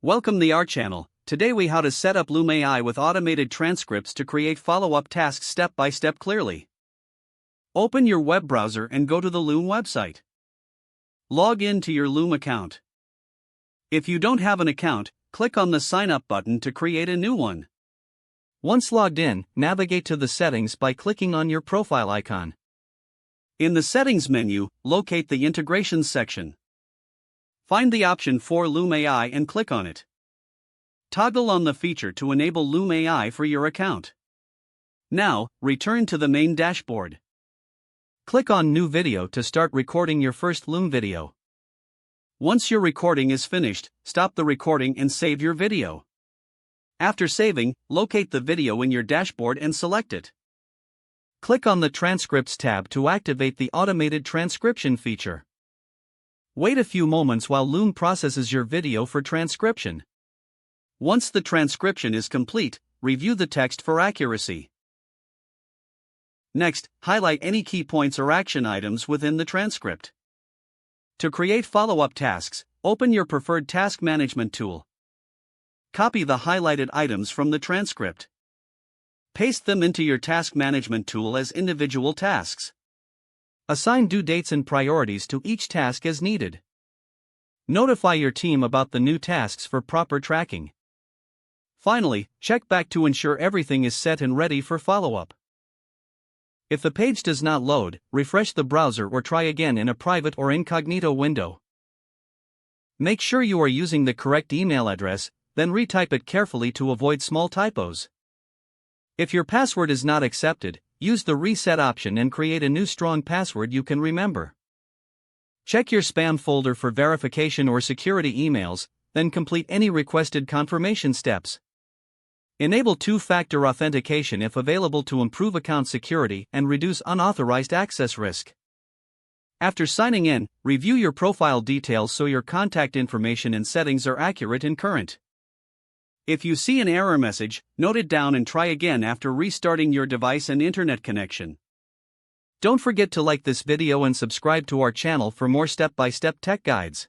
Welcome to our channel. Today we how to set up Loom AI with automated transcripts to create follow-up tasks step by step clearly. Open your web browser and go to the Loom website. Log in to your Loom account. If you don't have an account, click on the sign up button to create a new one. Once logged in, navigate to the settings by clicking on your profile icon. In the settings menu, locate the integrations section. Find the option for Loom AI and click on it. Toggle on the feature to enable Loom AI for your account. Now, return to the main dashboard. Click on New Video to start recording your first Loom video. Once your recording is finished, stop the recording and save your video. After saving, locate the video in your dashboard and select it. Click on the Transcripts tab to activate the automated transcription feature. Wait a few moments while Loom processes your video for transcription. Once the transcription is complete, review the text for accuracy. Next, highlight any key points or action items within the transcript. To create follow-up tasks, open your preferred task management tool. Copy the highlighted items from the transcript. Paste them into your task management tool as individual tasks. Assign due dates and priorities to each task as needed. Notify your team about the new tasks for proper tracking. Finally, check back to ensure everything is set and ready for follow-up. If the page does not load, refresh the browser or try again in a private or incognito window. Make sure you are using the correct email address, then retype it carefully to avoid small typos. If your password is not accepted, use the reset option and create a new strong password you can remember. Check your spam folder for verification or security emails, then complete any requested confirmation steps. Enable two-factor authentication if available to improve account security and reduce unauthorized access risk. After signing in, review your profile details so your contact information and settings are accurate and current. If you see an error message, note it down and try again after restarting your device and internet connection. Don't forget to like this video and subscribe to our channel for more step-by-step tech guides.